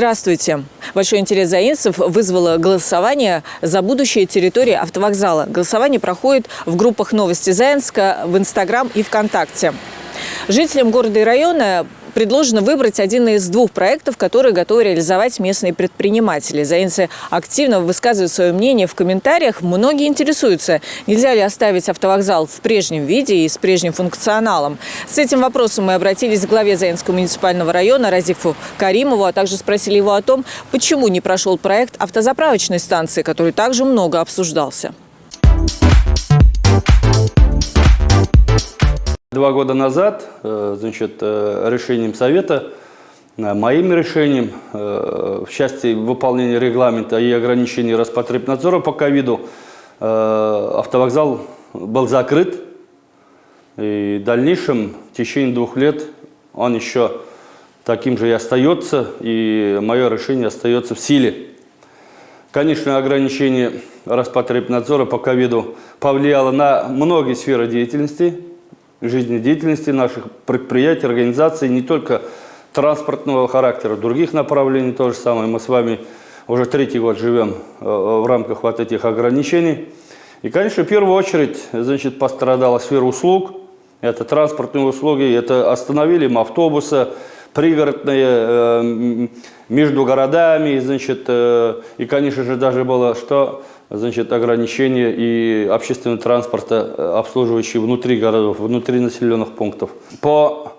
Здравствуйте. Большой интерес заинцев вызвало голосование за будущее территории автовокзала. Голосование проходит в группах «Новости Заинска», в Инстаграм и ВКонтакте. Жителям города и района предложено выбрать один из двух проектов, которые готовы реализовать местные предприниматели. Заинцы активно высказывают свое мнение в комментариях. Многие интересуются, нельзя ли оставить автовокзал в прежнем виде и с прежним функционалом. С этим вопросом мы обратились к главе Заинского муниципального района Разифу Каримову, а также спросили его о том, почему не прошел проект автозаправочной станции, который также много обсуждался. 2 года назад, решением Совета, моим решением, в части выполнения регламента и ограничений Роспотребнадзора по ковиду, автовокзал был закрыт. И в дальнейшем, в течение 2 лет, он еще таким же и остается, и мое решение остается в силе. Конечно, ограничение Роспотребнадзора по ковиду повлияло на многие сферы деятельности, жизнедеятельности наших предприятий, организаций, не только транспортного характера, других направлений то же самое. Мы с вами уже 3-й год живем в рамках вот этих ограничений. И, конечно, в первую очередь, пострадала сфера услуг. Это транспортные услуги, это остановили мы автобусы, пригородные, между городами, и, конечно же, даже было ограничение и общественного транспорта, обслуживающий внутри городов, внутри населенных пунктов. По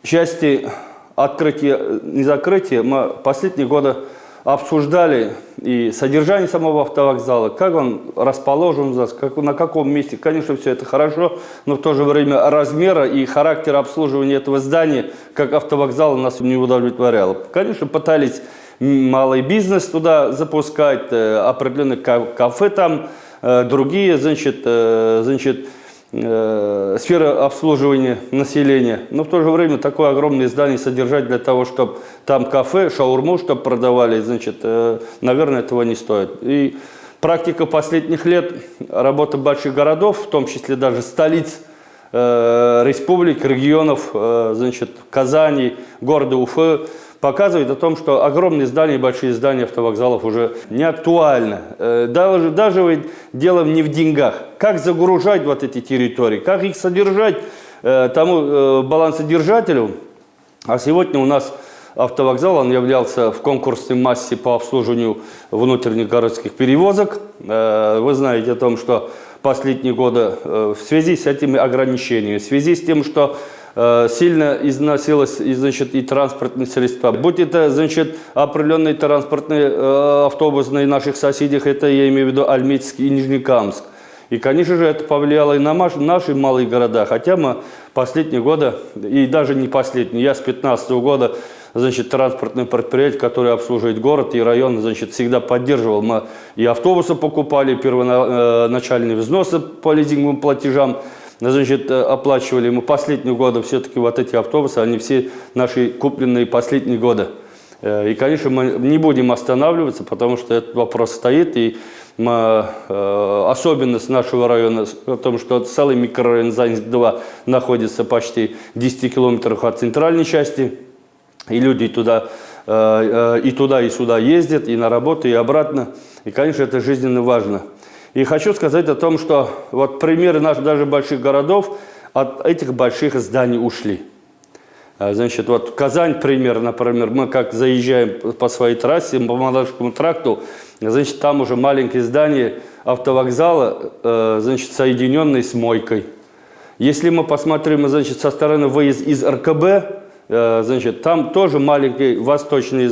части открытия и закрытия мы последние годы обсуждали и содержание самого автовокзала, как он расположен, на каком месте. Конечно, все это хорошо, но в то же время размера и характер обслуживания этого здания, как автовокзал, нас не удовлетворяло. Конечно, пытались малый бизнес туда запускать, определенные кафе там, другие, сферы обслуживания населения. Но в то же время такое огромное здание содержать для того, чтобы там кафе, шаурму, чтобы продавали, наверное, этого не стоит. И практика последних лет, работа больших городов, в том числе даже столиц республик, регионов, Казани, города Уфы, показывает о том, что огромные здания, большие здания автовокзалов уже не актуальны. Даже дело не в деньгах. Как загружать вот эти территории, как их содержать тому балансодержателю. А сегодня у нас автовокзал, он являлся в конкурсной массе по обслуживанию внутренних городских перевозок. Вы знаете о том, что последние годы в связи с этими ограничениями, в связи с тем, что сильно износилось и транспортные средства. Будь это, определенные транспортные автобусные наших соседей, это я имею в виду Альметьевск и Нижнекамск. И, конечно же, это повлияло и на наши малые города. Хотя мы последние годы, и даже не последние, я с 2015 года, транспортное предприятие, которое обслуживает город и район, всегда поддерживал. Мы и автобусы покупали, первоначальные взносы по лизинговым платежам, оплачивали. Мы последние годы все-таки вот эти автобусы, они все наши купленные последние годы. И, конечно, мы не будем останавливаться, потому что этот вопрос стоит. И особенность нашего района в том, что целый микрорайон Заинск-2 находится почти 10 километров от центральной части. И люди туда и сюда ездят, и на работу, и обратно. И, конечно, это жизненно важно. И хочу сказать о том, что вот примеры наших даже больших городов от этих больших зданий ушли. Вот Казань, например, мы как заезжаем по своей трассе, по Малашскому тракту, там уже маленькие здания автовокзала, соединенные с мойкой. Если мы посмотрим, со стороны выезд из РКБ, там тоже маленький восточный,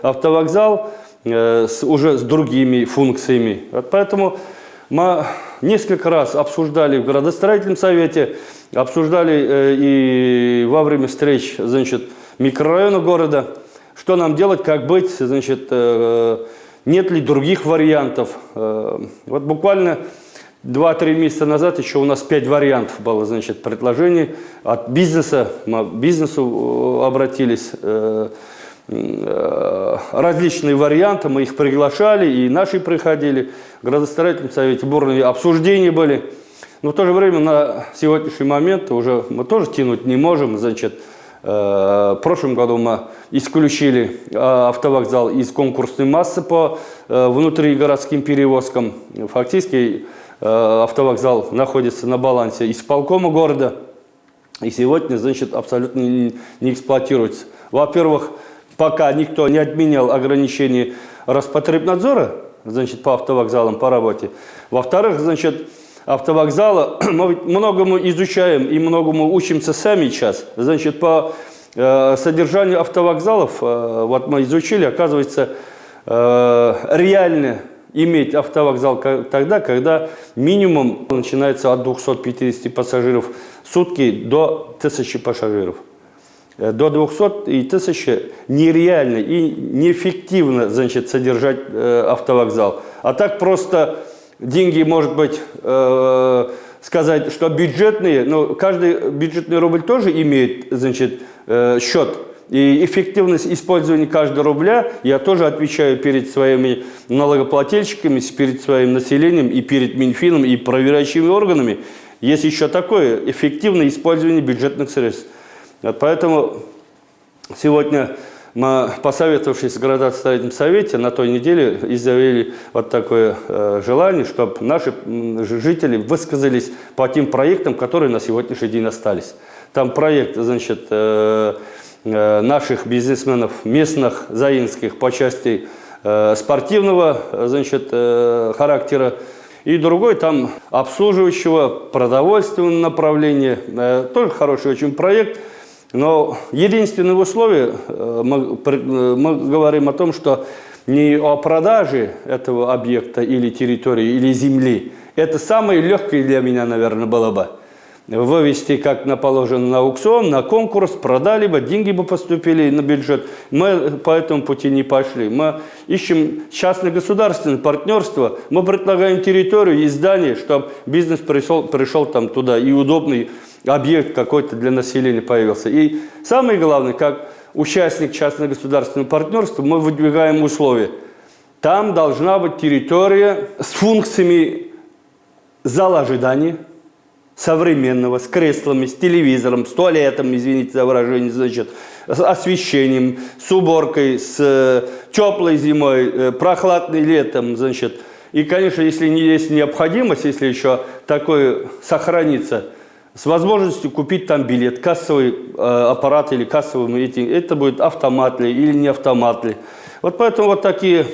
автовокзал, уже с другими функциями. Вот поэтому мы несколько раз обсуждали в градостроительном совете, обсуждали и во время встреч микрорайона города, что нам делать, как быть, нет ли других вариантов. Вот буквально 2-3 месяца назад еще у нас 5 вариантов было, предложений от бизнеса. Мы к бизнесу обратились, различные варианты, мы их приглашали, и наши приходили. В градостроительном совете бурные обсуждения были. Но в то же время на сегодняшний момент уже мы тоже тянуть не можем, В прошлом году мы исключили автовокзал из конкурсной массы по внутригородским перевозкам. Фактически автовокзал находится на балансе исполкома города и сегодня, значит, абсолютно не эксплуатируется. Во-первых, пока никто не отменял ограничения Роспотребнадзора, значит, по автовокзалам, по работе. Во-вторых, значит, автовокзала, мы ведь многому изучаем и многому учимся сами сейчас. Значит, по содержанию автовокзалов, вот мы изучили, оказывается, реально иметь автовокзал тогда, когда минимум начинается от 250 пассажиров в сутки до 1000 пассажиров. До 200 и 1000 нереально и неэффективно, значит, содержать автовокзал. А так просто деньги, может быть, сказать, что бюджетные, но каждый бюджетный рубль тоже имеет, значит, счет. И эффективность использования каждого рубля я тоже отвечаю перед своими налогоплательщиками, перед своим населением и перед Минфином и проверяющими органами. Есть еще такое эффективное использование бюджетных средств. Вот поэтому сегодня мы, посоветовавшись в градостроительном совете, на той неделе изъявили вот такое желание, чтобы наши жители высказались по тем проектам, которые на сегодняшний день остались. Там проект, значит, наших бизнесменов местных, заинских, по части спортивного, значит, характера. И другой там обслуживающего, продовольственного направления. Тоже хороший очень проект. Но единственное условие, мы говорим о том, что не о продаже этого объекта или территории, или земли. Это самое легкое для меня, наверное, было бы. Вывести, как положено, на аукцион, на конкурс, продали бы, деньги бы поступили на бюджет. Мы по этому пути не пошли. Мы ищем частно-государственное партнерство, мы предлагаем территорию и здание, чтобы бизнес пришел там туда, и удобный объект какой-то для населения появился. И самое главное, как участник частно-государственного партнерства, мы выдвигаем условия. Там должна быть территория с функциями зала ожидания, современного, с креслами, с телевизором, с туалетом, извините за выражение, значит, с освещением, с уборкой, с теплой зимой, прохладной летом, значит. И, конечно, если не есть необходимость, если еще такое сохранится, с возможностью купить там билет, кассовый аппарат или кассовый митинг, это будет автомат ли или не автомат ли. Вот поэтому вот такие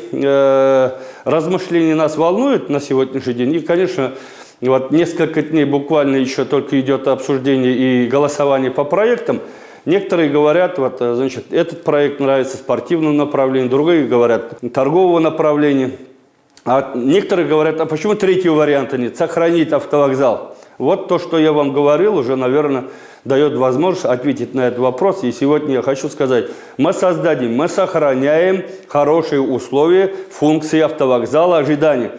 размышления нас волнуют на сегодняшний день. И, конечно, вот несколько дней буквально еще только идет обсуждение и голосование по проектам. Некоторые говорят, вот, значит, этот проект нравится спортивному направлению, другие говорят торгового направления. А некоторые говорят, а почему третьего варианта нет, сохранить автовокзал. Вот то, что я вам говорил, уже, наверное, дает возможность ответить на этот вопрос. И сегодня я хочу сказать, мы сохраняем хорошие условия функции автовокзала ожидания.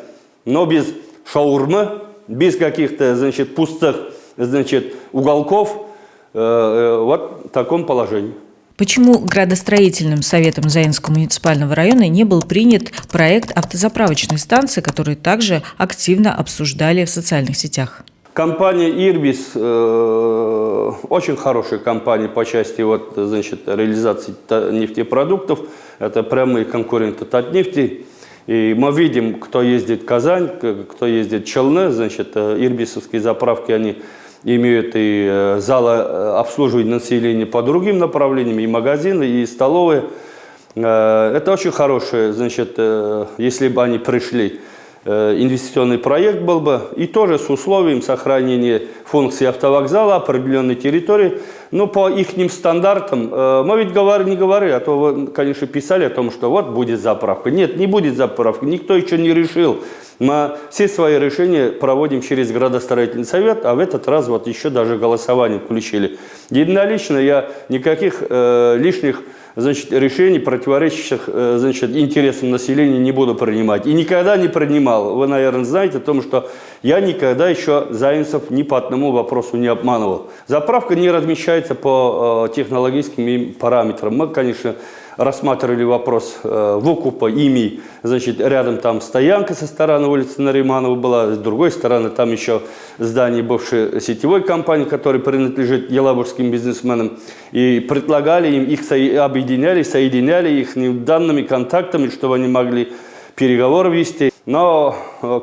Но без шаурмы, без каких-то, значит, пустых, значит, уголков, вот в таком положении. Почему градостроительным советом Заинского муниципального района не был принят проект автозаправочной станции, который также активно обсуждали в социальных сетях? Компания «Ирбис» очень хорошая компания по части вот, значит, реализации нефтепродуктов. Это прямые конкуренты «Татнефти». И мы видим, кто ездит в Казань, кто ездит в Челны. Значит, ирбисовские заправки, они имеют и залы обслуживания населения по другим направлениям, и магазины, и столовые. Это очень хорошее, значит, если бы они пришли. Инвестиционный проект был бы, и тоже с условием сохранения функции автовокзала, определенной территории. Но по их стандартам, мы ведь не говорили, а то вы, конечно, писали о том, что вот будет заправка. Нет, не будет заправки, никто еще не решил. Мы все свои решения проводим через градостроительный совет, а в этот раз вот еще даже голосование включили. Единолично я никаких лишних, значит, решений, противоречащих, значит, интересам населения не буду принимать. И никогда не принимал. Вы, наверное, знаете о том, что я никогда еще заинцев ни по одному вопросу не обманывал. Заправка не размещается по технологическим параметрам. Мы, конечно, рассматривали вопрос выкупа ими, значит, рядом там стоянка со стороны улицы Нариманова была, с другой стороны там еще здание бывшей сетевой компании, которая принадлежит елабужским бизнесменам. И предлагали им, их объединяли, соединяли их данными, контактами, чтобы они могли переговоры вести. Но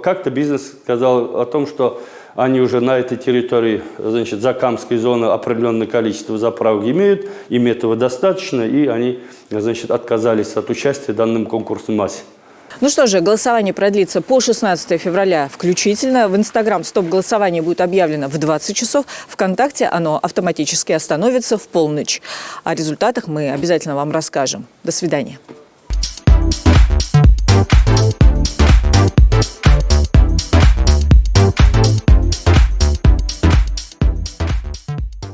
как-то бизнес сказал о том, что они уже на этой территории, значит, Закамской зоны определенное количество заправок имеют, им этого достаточно, и они, значит, отказались от участия в данном конкурсном массе. Ну что же, голосование продлится по 16 февраля включительно. В Инстаграм стоп-голосование будет объявлено в 20 часов. ВКонтакте оно автоматически остановится в полночь. О результатах мы обязательно вам расскажем. До свидания.